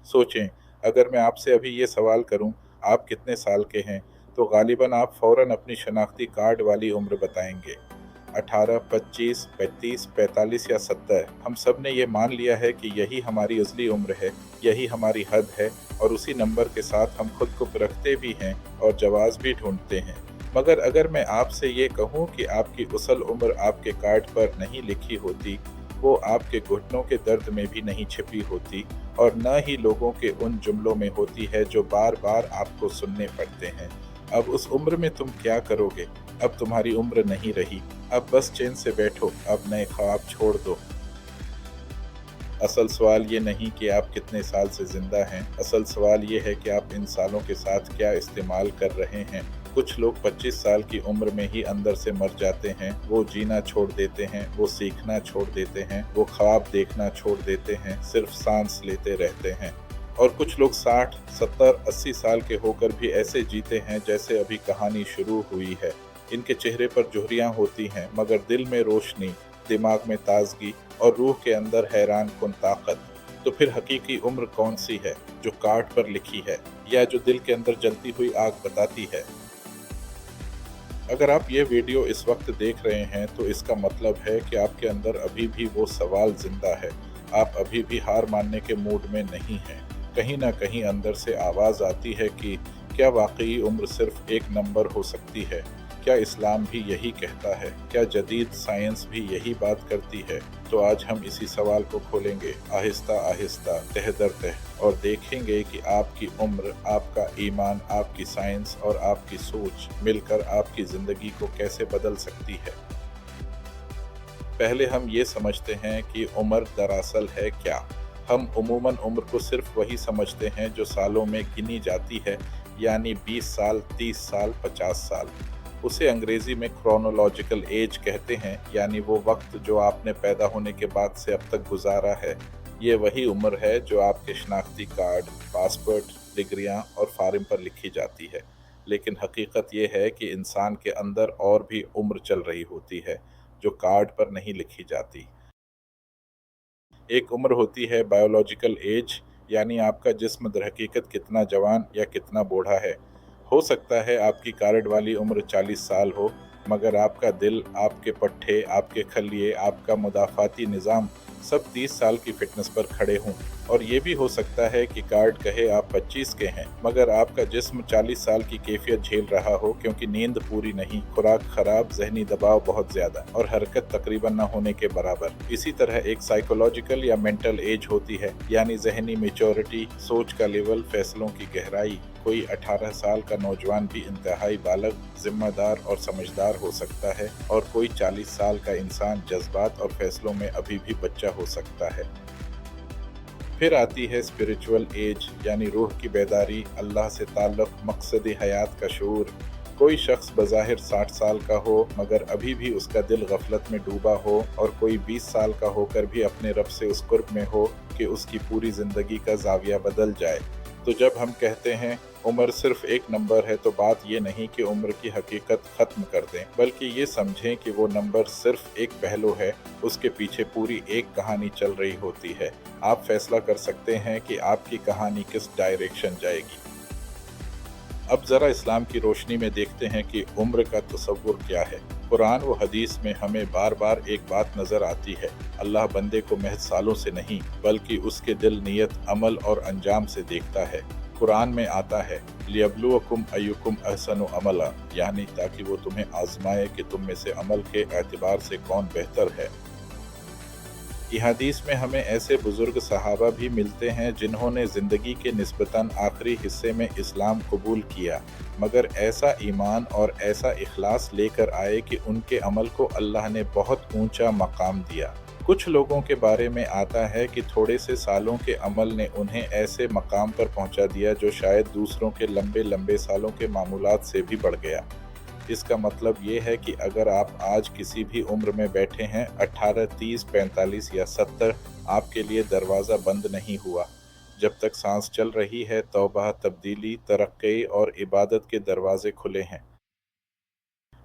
सोचें, अगर मैं आपसे अभी ये सवाल करूं, आप कितने साल के हैं, तो गालिबन आप फौरन अपनी शनाख्ती कार्ड वाली उम्र बताएंगे। 18, 25, 35, 45 या 70। हम सब ने ये मान लिया है कि यही हमारी असली उम्र है, यही हमारी हद है, और उसी नंबर के साथ हम खुद को परखते भी हैं और जवाब भी ढूंढते हैं। मगर अगर मैं आपसे ये कहूँ कि आपकी असल उम्र आपके कार्ड पर नहीं लिखी होती, वो आपके घुटनों के दर्द में भी नहीं छिपी होती, और न ही लोगों के उन जुमलों में होती है जो बार बार आपको सुनने पड़ते हैं, अब उस उम्र में तुम क्या करोगे? अब तुम्हारी उम्र नहीं रही। अब बस चैन से बैठो, अब नए ख्वाब छोड़ दो। असल सवाल ये नहीं कि आप कितने साल से जिंदा हैं, असल सवाल ये है कि आप इन सालों के साथ क्या इस्तेमाल कर रहे हैं। कुछ लोग 25 साल की उम्र में ही अंदर से मर जाते हैं, वो जीना छोड़ देते हैं, वो सीखना छोड़ देते हैं, वो ख्वाब देखना छोड़ देते हैं, सिर्फ सांस लेते रहते हैं। और कुछ लोग 60, 70, 80 साल के होकर भी ऐसे जीते हैं जैसे अभी कहानी शुरू हुई है। इनके चेहरे पर झुर्रियाँ होती हैं, मगर दिल में रोशनी, दिमाग में ताजगी और रूह के अंदर हैरान कुन ताकत। तो फिर हकीकी उम्र कौन सी है, जो कार्ड पर लिखी है या जो दिल के अंदर जलती हुई आग बताती है? अगर आप ये वीडियो इस वक्त देख रहे हैं तो इसका मतलब है कि आपके अंदर अभी भी वो सवाल जिंदा है। आप अभी भी हार मानने के मूड में नहीं हैं। कहीं ना कहीं अंदर से आवाज़ आती है कि क्या वाकई उम्र सिर्फ एक नंबर हो सकती है? क्या इस्लाम भी यही कहता है? क्या जदीद साइंस भी यही बात करती है? तो आज हम इसी सवाल को खोलेंगे आहिस्ता आहिस्ता, तह दर तह, और देखेंगे कि आपकी उम्र, आपका ईमान, आपकी साइंस और आपकी सोच मिलकर आपकी ज़िंदगी को कैसे बदल सकती है। पहले हम ये समझते हैं कि उम्र दरअसल है क्या। हम उमूमन उम्र को सिर्फ वही समझते हैं जो सालों में गिनी जाती है, यानी 20 साल, 30 साल, 50 साल। उसे अंग्रेजी में क्रोनोलॉजिकल एज कहते हैं, यानी वो वक्त जो आपने पैदा होने के बाद से अब तक गुजारा है। ये वही उम्र है जो आपके शनाख्ती कार्ड, पासपोर्ट, डिग्रियां और फार्म पर लिखी जाती है। लेकिन हकीकत ये है कि इंसान के अंदर और भी उम्र चल रही होती है, जो कार्ड पर नहीं लिखी जाती। एक उम्र होती है बायोलॉजिकल एज, यानी आपका जिस्म दरहकीकत कितना जवान या कितना बूढ़ा है। हो सकता है आपकी कार्ड वाली उम्र 40 साल हो, मगर आपका दिल, आपके पट्टे, आपके खलिए, आपका मुदाफ़ाती निज़ाम सब 30 साल की फ़िटनेस पर खड़े हों। और ये भी हो सकता है कि कार्ड कहे आप 25 के हैं, मगर आपका जिस्म 40 साल की कैफियत झेल रहा हो, क्योंकि नींद पूरी नहीं, खुराक खराब, ज़हनी दबाव बहुत ज़्यादा और हरकत तकरीबन न होने के बराबर। इसी तरह एक साइकोलॉजिकल या मेंटल एज होती है, यानी ज़हनी मेच्योरिटी, सोच का लेवल, फैसलों की गहराई। कोई 18 साल का नौजवान भी इंतहाई बालग, जिम्मेदार और समझदार हो सकता है, और कोई 40 साल का इंसान जज्बात और फैसलों में अभी भी बच्चा हो सकता है। फिर आती है स्पिरिचुअल एज, यानी रूह की बेदारी, अल्लाह से ताल्लुक़, मकसद हयात का शऊर। कोई शख्स बज़ाहिर 60 साल का हो, मगर अभी भी उसका दिल गफलत में डूबा हो, और कोई 20 साल का होकर भी अपने रब से उस कुर्ब में हो कि उसकी पूरी ज़िंदगी का ज़ाविया बदल जाए। तो जब हम कहते हैं उम्र सिर्फ एक नंबर है, तो बात ये नहीं कि उम्र की हकीकत ख़त्म कर दें, बल्कि ये समझें कि वो नंबर सिर्फ एक पहलू है, उसके पीछे पूरी एक कहानी चल रही होती है। आप फैसला कर सकते हैं कि आपकी कहानी किस डायरेक्शन जाएगी। अब ज़रा इस्लाम की रोशनी में देखते हैं कि उम्र का तसव्वुर क्या है। कुरान व हदीस में हमें बार बार एक बात नज़र आती है, अल्लाह बंदे को महज सालों से नहीं, बल्कि उसके दिल, नियत, अमल और अंजाम से देखता है। कुरान में आता है, लियब्लुवकुम अय्युकुम अहसनु अमला, यानी ताकि वो तुम्हें आजमाए कि तुम में से अमल के एतबार से कौन बेहतर है। ये हदीस में हमें ऐसे बुज़ुर्ग सहाबा भी मिलते हैं जिन्होंने ज़िंदगी के निस्बतन आखिरी हिस्से में इस्लाम कबूल किया, मगर ऐसा ईमान और ऐसा इखलास लेकर आए कि उनके अमल को अल्लाह ने बहुत ऊंचा मकाम दिया। कुछ लोगों के बारे में आता है कि थोड़े से सालों के अमल ने उन्हें ऐसे मकाम पर पहुंचा दिया जो शायद दूसरों के लंबे लंबे सालों के मामूलात से भी बढ़ गया। इसका मतलब ये है कि अगर आप आज किसी भी उम्र में बैठे हैं, 18, 30, 45 या 70, आपके लिए दरवाज़ा बंद नहीं हुआ। जब तक सांस चल रही है, तौबा, तब्दीली, तरक्की और इबादत के दरवाजे खुले हैं।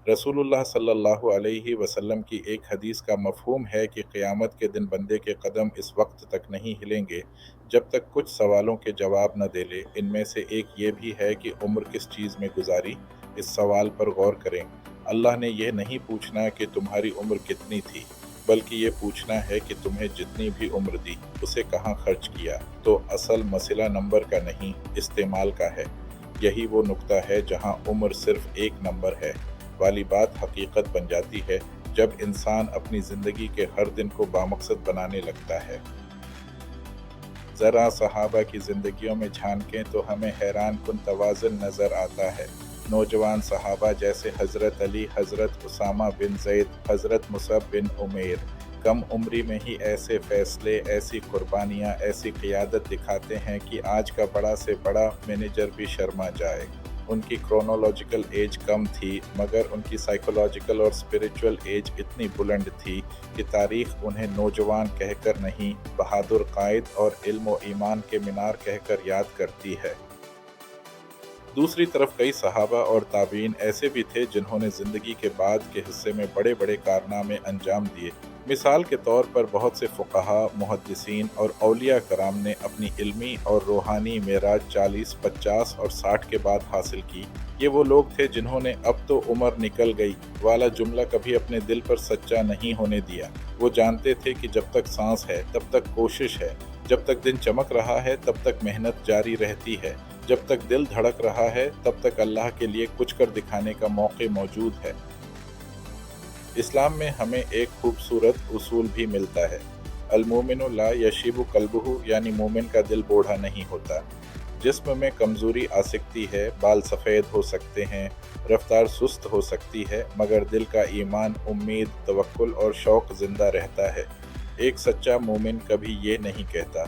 रसूलुल्लाह सल्लल्लाहु अलैहि वसल्लम की एक हदीस का मफ़हूम है कि क़यामत के दिन बंदे के कदम इस वक्त तक नहीं हिलेंगे जब तक कुछ सवालों के जवाब न दे ले। इनमें से एक ये भी है कि उम्र किस चीज़ में गुजारी। इस सवाल पर गौर करें। अल्लाह ने यह नहीं पूछना कि तुम्हारी उम्र कितनी थी, बल्कि ये पूछना है कि तुम्हें जितनी भी उम्र दी उसे कहाँ खर्च किया। तो असल मसला नंबर का नहीं, इस्तेमाल का है। यही वो नुक्ता है जहाँ उम्र सिर्फ एक नंबर है वाली बात हकीकत बन जाती है, जब इंसान अपनी ज़िंदगी के हर दिन को बामकसद बनाने लगता है। ज़रा सहाबा की ज़िंदगियों में झांकें तो हमें हैरान कुन तवाज़ुन नज़र आता है। नौजवान सहाबा जैसे हज़रत अली, हज़रत उसामा बिन ज़ैद, हज़रत मुसअब बिन उमैर कम उम्री में ही ऐसे फ़ैसले, ऐसी कुर्बानियाँ, ऐसी क़ियादत दिखाते हैं कि आज का बड़ा से बड़ा मैनेजर भी शर्मा जाए। उनकी क्रोनोलॉजिकल एज कम थी, मगर उनकी साइकोलॉजिकल और स्पिरिचुअल एज इतनी बुलंद थी कि तारीख़ उन्हें नौजवान कहकर नहीं, बहादुर कायद और इल्म व ईमान के मीनार कहकर याद करती है। दूसरी तरफ कई सहाबा और ताबीन ऐसे भी थे जिन्होंने ज़िंदगी के बाद के हिस्से में बड़े बड़े कारनामे अंजाम दिए। मिसाल के तौर पर बहुत से फ़ुक़हा, मुहद्दिसीन और औलिया कराम ने अपनी इल्मी और रूहानी मेराज 40, 50 और 60 के बाद हासिल की। ये वो लोग थे जिन्होंने अब तो उम्र निकल गई वाला जुमला कभी अपने दिल पर सच्चा नहीं होने दिया। वो जानते थे कि जब तक सांस है तब तक कोशिश है, जब तक दिन चमक रहा है तब तक मेहनत जारी रहती है, जब तक दिल धड़क रहा है तब तक अल्लाह के लिए कुछ कर दिखाने का मौका मौजूद है। इस्लाम में हमें एक खूबसूरत उसूल भी मिलता है। अल-मोमिनु ला यशीबु कल्बुहु, यानी मोमिन का दिल बूढ़ा नहीं होता। जिस्म में कमज़ोरी आ सकती है, बाल सफ़ेद हो सकते हैं, रफ्तार सुस्त हो सकती है, मगर दिल का ईमान, उम्मीद, तवक्कुल और शौक़ ज़िंदा रहता है। एक सच्चा मोमिन कभी ये नहीं कहता,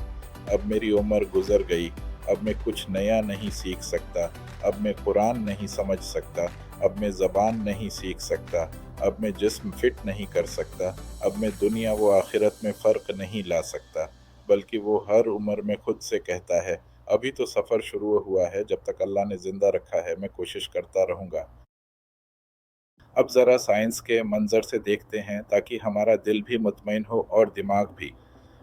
अब मेरी उम्र गुज़र गई, अब मैं कुछ नया नहीं सीख सकता, अब मैं कुरान नहीं समझ सकता, अब मैं ज़बान नहीं सीख सकता, अब मैं जिस्म फ़िट नहीं कर सकता, अब मैं दुनिया व आखिरत में फ़र्क नहीं ला सकता। बल्कि वो हर उम्र में खुद से कहता है, अभी तो सफ़र शुरू हुआ है, जब तक अल्लाह ने ज़िंदा रखा है मैं कोशिश करता रहूँगा। अब ज़रा साइंस के मंज़र से देखते हैं ताकि हमारा दिल भी मुतमईन हो और दिमाग भी।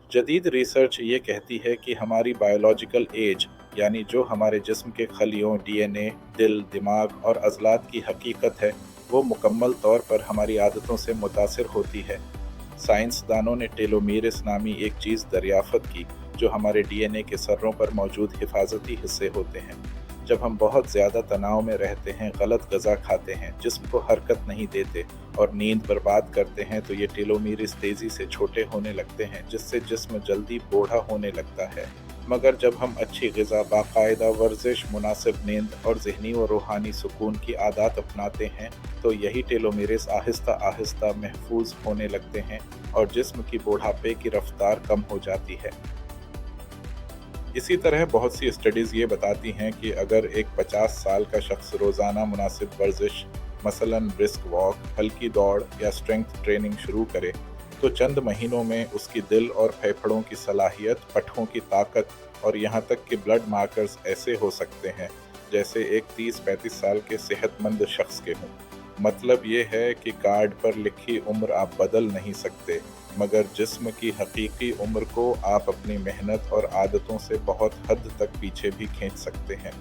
जदीद रिसर्च ये कहती है कि हमारी बायोलॉजिकल एज, यानी जो हमारे जिस्म के खलियों, डीएनए, दिल, दिमाग और अज़लात की हकीकत है, वो मुकम्मल तौर पर हमारी आदतों से मुतासिर होती है। साइंसदानों ने टेलोमीरस नामी एक चीज़ दरियाफ़त की, जो हमारे डीएनए के सर्रों पर मौजूद हिफाजती हिस्से होते हैं। जब हम बहुत ज़्यादा तनाव में रहते हैं, गलत ग़िज़ा खाते हैं, जिस्म को हरकत नहीं देते और नींद बर्बाद करते हैं, तो ये टेलोमीरस तेज़ी से छोटे होने लगते हैं, जिससे जिस्म जल्दी बूढ़ा होने लगता है। मगर जब हम अच्छी ग़िज़ा, बाकायदा वर्जिश, मुनासिब नींद और ज़हनी व रूहानी सुकून की आदत अपनाते हैं, तो यही टेलोमीरस आहिस्ता आहिस्ता महफूज होने लगते हैं और जिस्म की बुढ़ापे की रफ्तार कम हो जाती है। इसी तरह बहुत सी स्टडीज़ ये बताती हैं कि अगर एक 50 साल का शख्स रोज़ाना मुनासिब वर्जिश, मसलन ब्रिस्क वॉक, हल्की दौड़ या स्ट्रेंथ ट्रेनिंग शुरू करे, तो चंद महीनों में उसकी दिल और फेफड़ों की सलाहियत, पट्ठों की ताकत और यहाँ तक कि ब्लड मार्कर्स ऐसे हो सकते हैं जैसे एक 30-35 साल के सेहतमंद शख्स के हों। मतलब ये है कि कार्ड पर लिखी उम्र आप बदल नहीं सकते, मगर जिस्म की हकीकी उम्र को आप अपनी मेहनत और आदतों से बहुत हद तक पीछे भी खींच सकते हैं।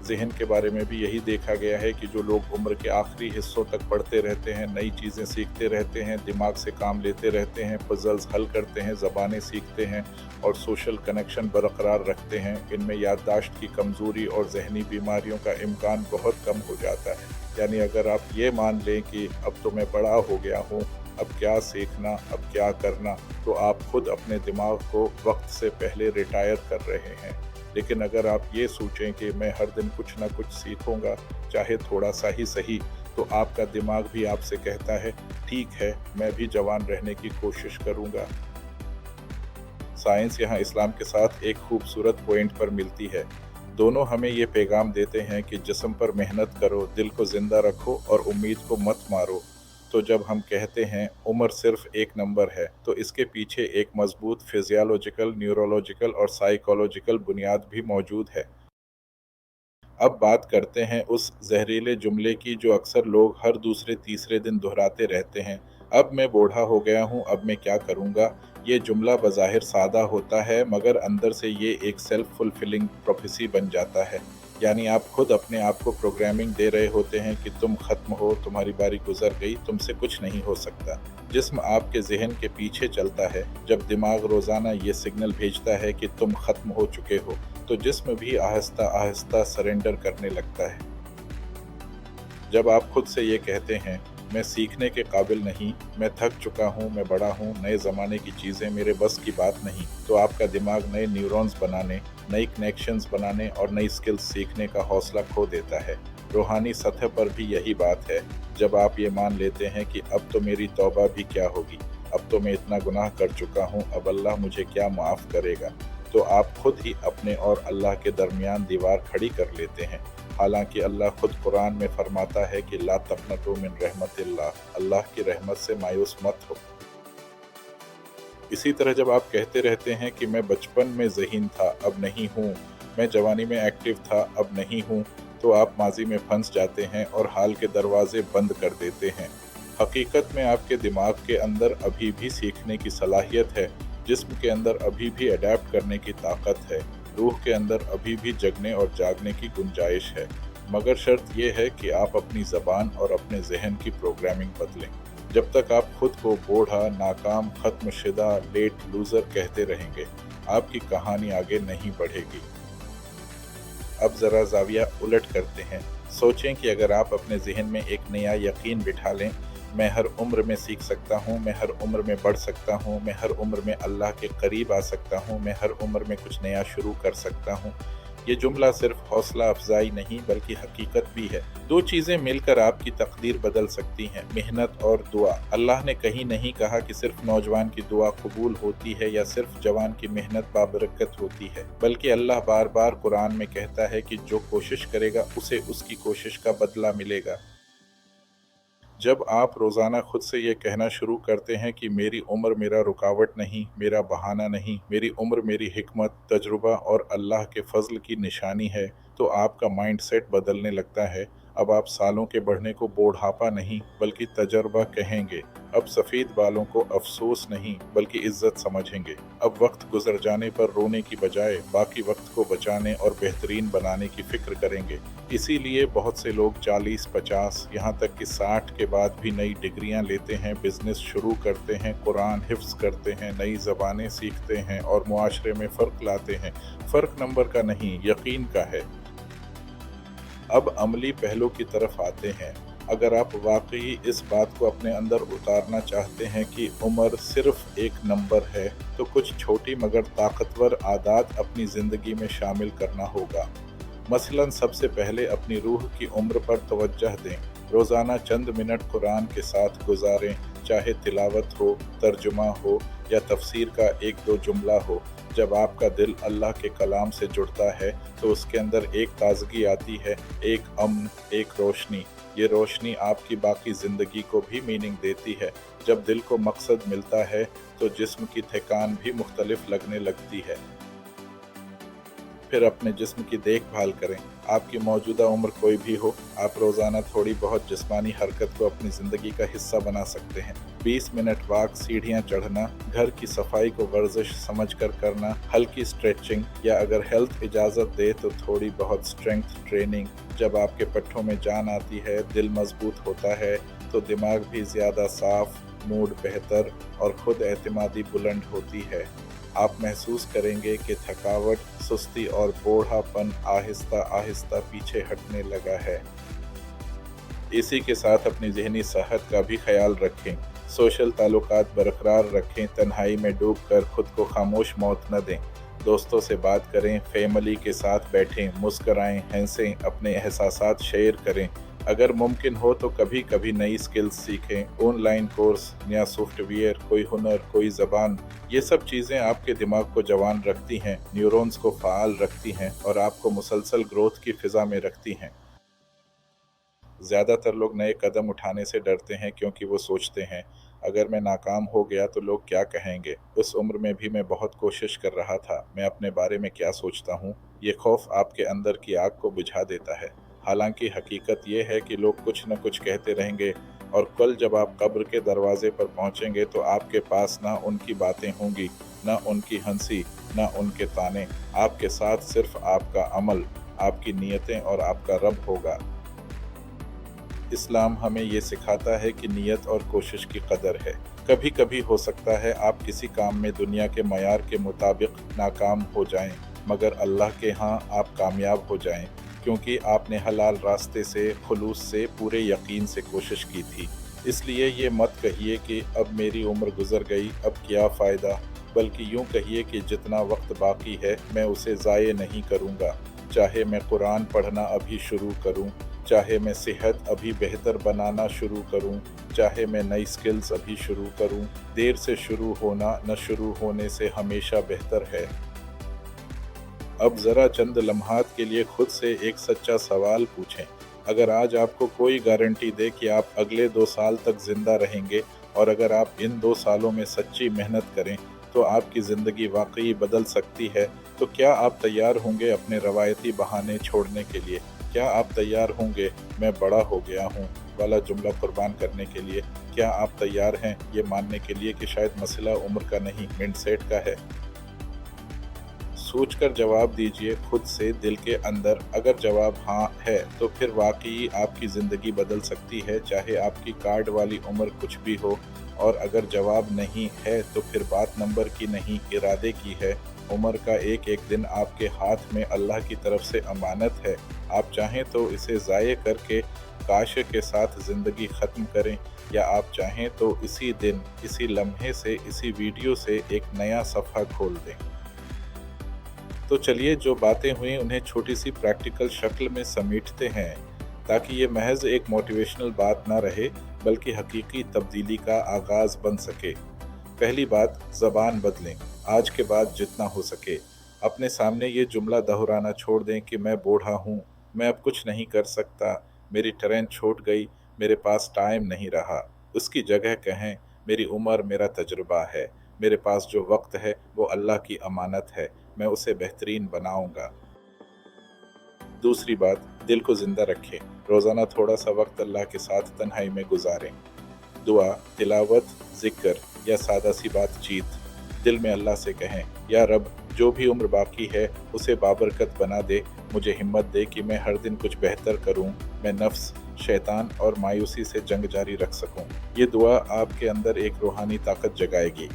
ज़हन के बारे में भी यही देखा गया है कि जो लोग उम्र के आखिरी हिस्सों तक पढ़ते रहते हैं, नई चीज़ें सीखते रहते हैं, दिमाग से काम लेते रहते हैं, पज़ल्स हल करते हैं, ज़बानें सीखते हैं और सोशल कनेक्शन बरकरार रखते हैं, इनमें याददाश्त की कमज़ोरी और ज़हनी बीमारियों का इम्कान बहुत कम हो जाता है। यानी अगर आप ये मान लें कि अब तो मैं बड़ा हो गया हूँ, अब क्या सीखना, अब क्या करना, तो आप खुद अपने दिमाग को वक्त से पहले रिटायर कर रहे हैं। लेकिन अगर आप ये सोचें कि मैं हर दिन कुछ ना कुछ सीखूंगा, चाहे थोड़ा सा ही सही, तो आपका दिमाग भी आपसे कहता है, ठीक है, मैं भी जवान रहने की कोशिश करूंगा। साइंस यहाँ इस्लाम के साथ एक खूबसूरत पॉइंट पर मिलती है। दोनों हमें ये पैगाम देते हैं कि जिस्म पर मेहनत करो, दिल को ज़िंदा रखो और उम्मीद को मत मारो। तो जब हम कहते हैं उम्र सिर्फ एक नंबर है, तो इसके पीछे एक मजबूत फिजियोलॉजिकल, न्यूरोलॉजिकल और साइकोलॉजिकल बुनियाद भी मौजूद है। अब बात करते हैं उस जहरीले जुमले की जो अक्सर लोग हर दूसरे तीसरे दिन दोहराते रहते हैं, अब मैं बूढ़ा हो गया हूँ, अब मैं क्या करूँगा। ये जुमला बज़ाहिर सादा होता है मगर अंदर से ये एक सेल्फ फुलफिलिंग प्रोफेसी बन जाता है। यानी आप खुद अपने आप को प्रोग्रामिंग दे रहे होते हैं कि तुम खत्म हो, तुम्हारी बारी गुजर गई, तुमसे कुछ नहीं हो सकता। जिस्म आपके जहन के पीछे चलता है। जब दिमाग रोज़ाना ये सिग्नल भेजता है कि तुम खत्म हो चुके हो, तो जिस्म भी आहिस्ता आहिस्ता सरेंडर करने लगता है। जब आप खुद से ये कहते हैं, मैं सीखने के काबिल नहीं, मैं थक चुका हूँ, मैं बड़ा हूँ, नए ज़माने की चीज़ें मेरे बस की बात नहीं, तो आपका दिमाग नए न्यूरॉन्स बनाने, नई कनेक्शंस बनाने और नई स्किल्स सीखने का हौसला खो देता है। रूहानी सतह पर भी यही बात है। जब आप ये मान लेते हैं कि अब तो मेरी तौबा भी क्या होगी, अब तो मैं इतना गुनाह कर चुका हूँ, अब अल्लाह मुझे क्या माफ़ करेगा, तो आप खुद ही अपने और अल्लाह के दरमियान दीवार खड़ी कर लेते हैं। हालांकि अल्लाह खुद कुरान में फरमाता है कि ला तक़नतू मिन रहमतिल्लाह, अल्लाह की रहमत से मायूस मत हो। इसी तरह जब आप कहते रहते हैं कि मैं बचपन में ज़हीन था, अब नहीं हूँ, मैं जवानी में एक्टिव था, अब नहीं हूँ, तो आप माजी में फंस जाते हैं और हाल के दरवाजे बंद कर देते हैं। हकीकत में आपके दिमाग के अंदर अभी भी सीखने की सलाहियत है, जिस्म के अंदर अभी भी अडेप्ट करने की ताकत है, रूह के अंदर अभी भी जगने और जागने की गुंजाइश है, मगर शर्त यह है कि आप अपनी ज़बान और अपने जहन की प्रोग्रामिंग बदलें। जब तक आप खुद को बूढ़ा, नाकाम, खत्म शुदा, लेट, लूज़र कहते रहेंगे, आपकी कहानी आगे नहीं बढ़ेगी। अब ज़रा ज़ाविया उलट करते हैं। सोचें कि अगर आप अपने जहन में एक नया यकीन बिठा लें, मैं हर उम्र में सीख सकता हूँ, मैं हर उम्र में बढ़ सकता हूँ, मैं हर उम्र में अल्लाह के करीब आ सकता हूँ, मैं हर उम्र में कुछ नया शुरू कर सकता हूँ। ये जुमला सिर्फ हौसला अफजाई नहीं बल्कि हकीकत भी है। दो चीज़ें मिलकर आपकी तकदीर बदल सकती हैं, मेहनत और दुआ। अल्लाह ने कहीं नहीं कहा कि सिर्फ नौजवान की दुआ कबूल होती है या सिर्फ जवान की मेहनत बाबरकत होती है, बल्कि अल्लाह बार बार कुरान में कहता है कि जो कोशिश करेगा उसे उसकी कोशिश का बदला मिलेगा। जब आप रोज़ाना खुद से ये कहना शुरू करते हैं कि मेरी उम्र मेरा रुकावट नहीं, मेरा बहाना नहीं, मेरी उम्र मेरी हिकमत, तजुर्बा और अल्लाह के फ़ज़ल की निशानी है, तो आपका माइंड सेट बदलने लगता है। अब आप सालों के बढ़ने को बूढ़ापा नहीं बल्कि तजर्बा कहेंगे। अब सफ़ेद बालों को अफसोस नहीं बल्कि इज्जत समझेंगे। अब वक्त गुजर जाने पर रोने की बजाय बाकी वक्त को बचाने और बेहतरीन बनाने की फ़िक्र करेंगे। इसीलिए बहुत से लोग 40, 50, यहाँ तक कि 60 के बाद भी नई डिग्रियाँ लेते हैं, बिजनेस शुरू करते हैं, कुरान हिफ्ज़ करते हैं, नई ज़बानें सीखते हैं और मुआशरे में फ़र्क लाते हैं। फ़र्क नंबर का नहीं, यकीन का है। अब अमली पहलू की तरफ आते हैं। अगर आप वाकई इस बात को अपने अंदर उतारना चाहते हैं कि उम्र सिर्फ एक नंबर है, तो कुछ छोटी मगर ताकतवर आदत अपनी ज़िंदगी में शामिल करना होगा। मसलन सबसे पहले अपनी रूह की उम्र पर तवज्जह दें। रोज़ाना चंद मिनट कुरान के साथ गुजारें, चाहे तिलावत हो, तर्जुमा हो या तफसीर का एक दो जुमला हो। जब आपका दिल अल्लाह के कलाम से जुड़ता है तो उसके अंदर एक ताजगी आती है, एक अमन, एक रोशनी। ये रोशनी आपकी बाकी ज़िंदगी को भी मीनिंग देती है। जब दिल को मकसद मिलता है तो जिस्म की थकान भी मुख्तलिफ लगने लगती है। फिर अपने जिस्म की देखभाल करें। आपकी मौजूदा उम्र कोई भी हो, आप रोज़ाना थोड़ी बहुत जिस्मानी हरकत को अपनी ज़िंदगी का हिस्सा बना सकते हैं। 20 मिनट वॉक, सीढ़ियाँ चढ़ना, घर की सफाई को वर्जिश समझकर करना, हल्की स्ट्रेचिंग या अगर हेल्थ इजाज़त दे तो थोड़ी बहुत स्ट्रेंथ ट्रेनिंग। जब आपके पट्ठों में जान आती है, दिल मजबूत होता है, तो दिमाग भी ज़्यादा साफ, मूड बेहतर और खुद एतमादी बुलंद होती है। आप महसूस करेंगे कि थकावट, सुस्ती और बूढ़ापन आहिस्ता आहिस्ता पीछे हटने लगा है। इसी के साथ अपनी ज़हनी सेहत का भी ख्याल रखें। सोशल ताल्लुकात बरकरार रखें, तन्हाई में डूब कर खुद को खामोश मौत न दें। दोस्तों से बात करें, फैमिली के साथ बैठें, मुस्कराएं, हंसें, अपने एहसासात शेयर करें। अगर मुमकिन हो तो कभी कभी नई स्किल्स सीखें, ऑनलाइन कोर्स, नया सॉफ्टवेयर, कोई हुनर, कोई ज़बान। ये सब चीज़ें आपके दिमाग को जवान रखती हैं, न्यूरॉन्स को फ़ाल रखती हैं और आपको मुसलसल ग्रोथ की फ़िज़ा में रखती हैं। ज़्यादातर लोग नए कदम उठाने से डरते हैं क्योंकि वो सोचते हैं, अगर मैं नाकाम हो गया तो लोग क्या कहेंगे। उस उम्र में भी मैं बहुत कोशिश कर रहा था, मैं अपने बारे में क्या सोचता हूँ। ये खौफ आपके अंदर की आग को बुझा देता है। हालांकि हकीकत ये है कि लोग कुछ न कुछ कहते रहेंगे, और कल जब आप कब्र के दरवाजे पर पहुंचेंगे तो आपके पास ना उनकी बातें होंगी, ना उनकी हंसी, ना उनके ताने। आपके साथ सिर्फ आपका अमल, आपकी नीयतें और आपका रब होगा। इस्लाम हमें ये सिखाता है कि नीयत और कोशिश की कदर है। कभी कभी हो सकता है आप किसी काम में दुनिया के मयार के मुताबिक नाकाम हो जाएं, मगर अल्लाह के यहाँ आप कामयाब हो जाएं, क्योंकि आपने हलाल रास्ते से, खुलूस से, पूरे यकीन से कोशिश की थी। इसलिए ये मत कहिए कि अब मेरी उम्र गुजर गई, अब क्या फ़ायदा, बल्कि यूँ कहिए कि जितना वक्त बाकी है मैं उसे ज़ाये नहीं करूँगा। चाहे मैं कुरान पढ़ना अभी शुरू करूँ, चाहे मैं सेहत अभी बेहतर बनाना शुरू करूं, चाहे मैं नई स्किल्स अभी शुरू करूं, देर से शुरू होना न शुरू होने से हमेशा बेहतर है। अब ज़रा चंद लम्हात के लिए खुद से एक सच्चा सवाल पूछें। अगर आज आपको कोई गारंटी दे कि आप अगले 2 साल तक ज़िंदा रहेंगे, और अगर आप इन 2 सालों में सच्ची मेहनत करें तो आपकी ज़िंदगी वाकई बदल सकती है, तो क्या आप तैयार होंगे अपने रवायती बहाने छोड़ने के लिए? क्या आप तैयार होंगे मैं बड़ा हो गया हूँ वाला जुमला कुर्बान करने के लिए? क्या आप तैयार हैं ये मानने के लिए कि शायद मसला उम्र का नहीं, मिनसेट का है? सोचकर जवाब दीजिए खुद से, दिल के अंदर। अगर जवाब हाँ है तो फिर वाकई आपकी ज़िंदगी बदल सकती है, चाहे आपकी कार्ड वाली उम्र कुछ भी हो। और अगर जवाब नहीं है तो फिर बात नंबर की नहीं, इरादे की है। उम्र का एक एक दिन आपके हाथ में अल्लाह की तरफ से अमानत है। आप चाहें तो इसे ज़ाये करके काश के साथ ज़िंदगी ख़त्म करें, या आप चाहें तो इसी दिन, इसी लम्हे से, इसी वीडियो से एक नया सफ़हा खोल दें। तो चलिए, जो बातें हुई उन्हें छोटी सी प्रैक्टिकल शक्ल में समेटते हैं, ताकि ये महज एक मोटिवेशनल बात ना रहे, बल्कि हकीकी तब्दीली का आगाज़ बन सके। पहली बात, ज़बान बदलें। आज के बाद जितना हो सके अपने सामने ये जुमला दोहराना छोड़ दें कि मैं बूढ़ा हूँ, मैं अब कुछ नहीं कर सकता, मेरी ट्रेन छूट गई, मेरे पास टाइम नहीं रहा। उसकी जगह कहें, मेरी उम्र मेरा तजुर्बा है, मेरे पास जो वक्त है वो अल्लाह की अमानत है, मैं उसे बेहतरीन बनाऊंगा। दूसरी बात, दिल को ज़िंदा रखें। रोज़ाना थोड़ा सा वक्त अल्लाह के साथ तन्हाई में गुजारें। दुआ, तिलावत, ज़िक्र या सादा सी बातचीत। दिल में अल्लाह से कहें, या रब, जो भी उम्र बाकी है उसे बाबरकत बना दे, मुझे हिम्मत दे कि मैं हर दिन कुछ बेहतर करूं, मैं नफ्स, शैतान और मायूसी से जंग जारी रख सकूं। ये दुआ आपके अंदर एक रूहानी ताकत जगाएगी।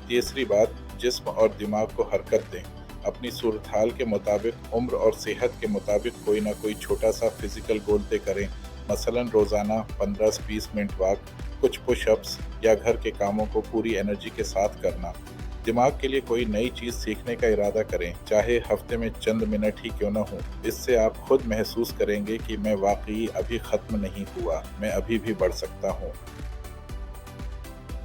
तीसरी बात, जिस्म और दिमाग को हरकत दें। अपनी सूरत हाल के मुताबिक, उम्र और सेहत के मुताबिक कोई ना कोई छोटा सा फिजिकल गोल तय करें। मसलन रोज़ाना 15 से 20 मिनट वॉक, कुछ पुशअप्स, या घर के कामों को पूरी एनर्जी के साथ करना। दिमाग के लिए कोई नई चीज़ सीखने का इरादा करें, चाहे हफ्ते में चंद मिनट ही क्यों न हो। इससे आप खुद महसूस करेंगे कि मैं वाकई अभी ख़त्म नहीं हुआ, मैं अभी भी बढ़ सकता हूँ।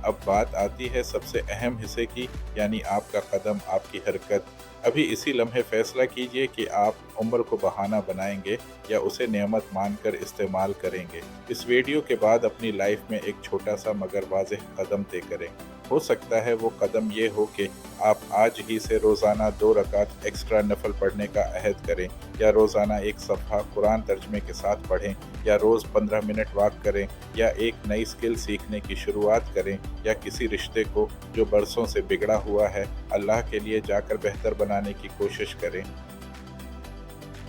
अब बात आती है सबसे अहम हिस्से की, यानी आपका कदम, आपकी हरकत। अभी इसी लम्हे फैसला कीजिए कि आप उम्र को बहाना बनाएंगे या उसे नेमत मानकर इस्तेमाल करेंगे। इस वीडियो के बाद अपनी लाइफ में एक छोटा सा मगर वाज़ेह कदम तय करें। हो सकता है वो कदम ये हो कि आप आज ही से रोज़ाना 2 रकात एक्स्ट्रा नफल पढ़ने का अहद करें, या रोज़ाना एक सफ़हा कुरान तर्जमे के साथ पढ़ें, या रोज़ 15 मिनट वॉक करें, या एक नई स्किल सीखने की शुरुआत करें, या किसी रिश्ते को जो बरसों से बिगड़ा हुआ है अल्लाह के लिए जाकर बेहतर बनाने की कोशिश करें।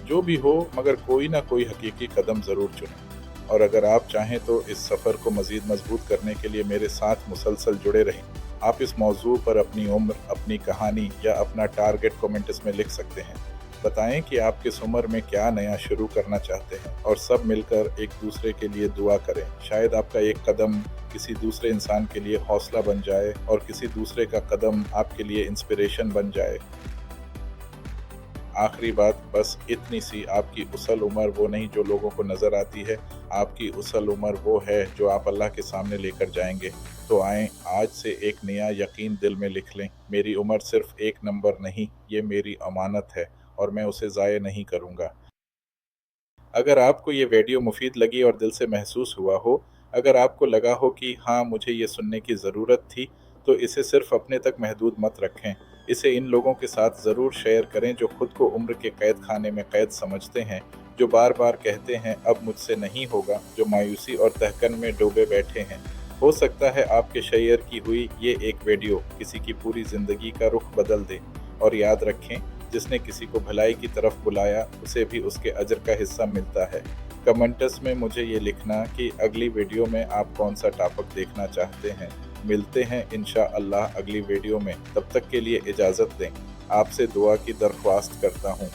जो भी हो, मगर कोई ना कोई हकीकी कदम ज़रूर चुनें। और अगर आप चाहें तो इस सफ़र को मज़ीद मजबूत करने के लिए मेरे साथ मुसलसल जुड़े रहें। आप इस मौजू पर अपनी उम्र, अपनी कहानी या अपना टारगेट कमेंट्स में लिख सकते हैं। बताएं कि आप किस उम्र में क्या नया शुरू करना चाहते हैं, और सब मिलकर एक दूसरे के लिए दुआ करें। शायद आपका एक कदम किसी दूसरे इंसान के लिए हौसला बन जाए, और किसी दूसरे का कदम आपके लिए इंस्पिरेशन बन जाए। आखिरी बात बस इतनी सी, आपकी उसल उम्र वो नहीं जो लोगों को नज़र आती है, आपकी उसल उम्र वो है जो आप अल्लाह के सामने लेकर जाएंगे। तो आएँ, आज से एक नया यकीन दिल में लिख लें, मेरी उम्र सिर्फ एक नंबर नहीं, ये मेरी अमानत है, और मैं उसे ज़ाये नहीं करूँगा। अगर आपको ये वीडियो मुफीद लगी और दिल से महसूस हुआ हो, अगर आपको लगा हो कि हाँ, मुझे ये सुनने की ज़रूरत थी, तो इसे सिर्फ अपने तक महदूद मत रखें। इसे इन लोगों के साथ ज़रूर शेयर करें जो खुद को उम्र के कैद खाने में कैद समझते हैं, जो बार बार कहते हैं अब मुझसे नहीं होगा, जो मायूसी और तहकन में डूबे बैठे हैं। हो सकता है आपके शेयर की हुई ये एक वीडियो किसी की पूरी ज़िंदगी का रुख बदल दे। और याद रखें, जिसने किसी को भलाई की तरफ बुलाया उसे भी उसके अजर का हिस्सा मिलता है। कमेंट्स में मुझे ये लिखना कि अगली वीडियो में आप कौन सा टॉपिक देखना चाहते हैं। मिलते हैं इंशाअल्लाह अगली वीडियो में, तब तक के लिए इजाज़त दें। आपसे दुआ की दरख्वास्त करता हूँ।